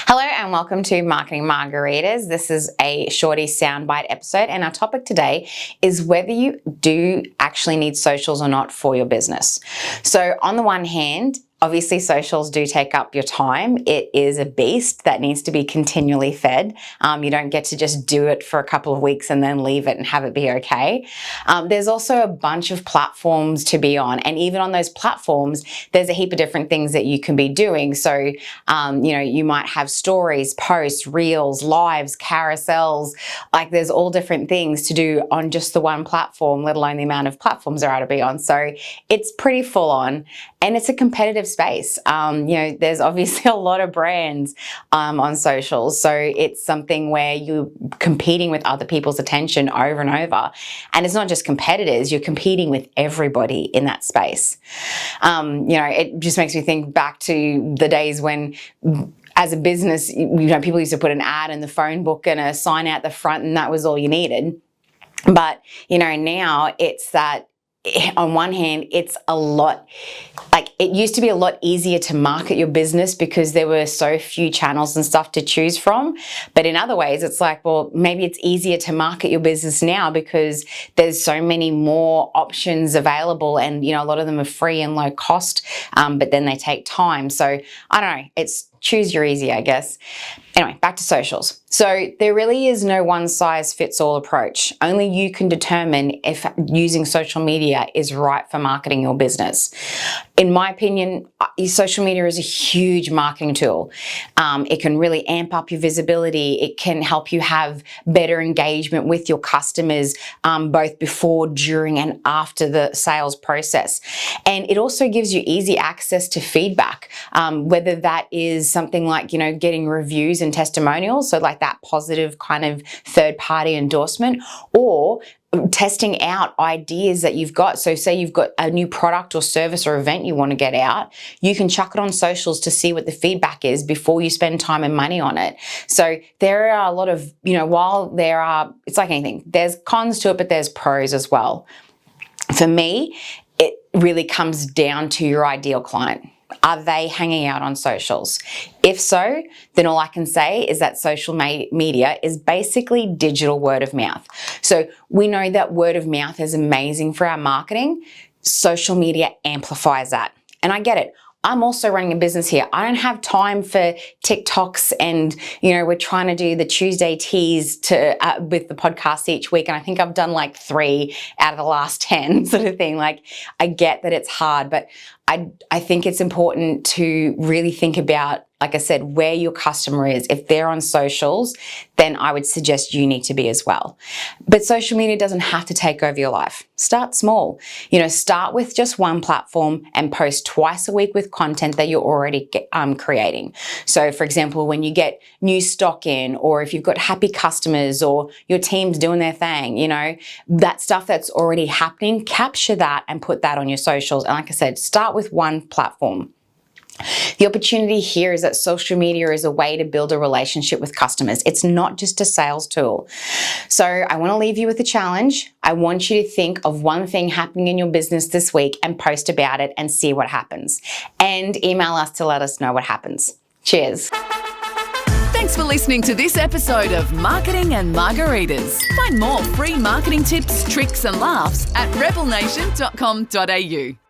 Hello and welcome to Marketing Margaritas. This is a shorty soundbite episode, and our topic today is whether you do actually need socials or not for your business. So on the one hand, obviously, socials do take up your time. It is a beast that needs to be continually fed. You don't get to just do it for a couple of weeks and then leave it and have it be okay. There's also a bunch of platforms to be on, and even on those platforms, there's a heap of different things that you can be doing. So, you might have stories, posts, reels, lives, carousels. Like there's all different things to do on just the one platform, let alone the amount of platforms there are to be on. So it's pretty full on, and it's a competitive space. There's obviously a lot of brands on socials, so it's something where you're competing with other people's attention over and over. And it's not just competitors, you're competing with everybody in that space. It just makes me think back to the days when, as a business, people used to put an ad in the phone book and a sign out the front, and that was all you needed. But, now it's that, on one hand, it's a lot, it used to be a lot easier to market your business because there were so few channels and stuff to choose from. But in other ways, it's like, well, maybe it's easier to market your business now because there's so many more options available, and, a lot of them are free and low cost, but then they take time. So I don't know, it's choose your easy, I guess. Anyway, back to socials. So there really is no one size fits all approach. Only you can determine if using social media is right for marketing your business. In my opinion, social media is a huge marketing tool. It can really amp up your visibility. It can help you have better engagement with your customers, both before, during, and after the sales process. And it also gives you easy access to feedback, whether that is something like, getting reviews and testimonials, so like that positive kind of third-party endorsement, or testing out ideas that you've got. So say you've got a new product or service or event you want to get out, you can chuck it on socials to see what the feedback is before you spend time and money on it. So there are a lot of, it's like anything, there's cons to it, but there's pros as well. For me, it really comes down to your ideal client. Are they hanging out on socials? If so, then all I can say is that social media is basically digital word of mouth. So we know that word of mouth is amazing for our marketing. Social media amplifies that. And I get it. I'm also running a business here. I don't have time for TikToks, and we're trying to do the Tuesday tease with the podcast each week, and I think I've done like 3 out of the last 10 sort of thing. I get that it's hard, but I think it's important to really think about, like I said, where your customer is. If they're on socials, then I would suggest you need to be as well. But social media doesn't have to take over your life. Start small. Start with just one platform and post twice a week with content that you're already creating. So for example, when you get new stock in, or if you've got happy customers, or your team's doing their thing, that stuff that's already happening, capture that and put that on your socials. And like I said, start with one platform. The opportunity here is that social media is a way to build a relationship with customers. It's not just a sales tool. So I want to leave you with a challenge. I want you to think of one thing happening in your business this week and post about it and see what happens. And email us to let us know what happens. Cheers. Thanks for listening to this episode of Marketing and Margaritas. Find more free marketing tips, tricks, and laughs at rebelnation.com.au.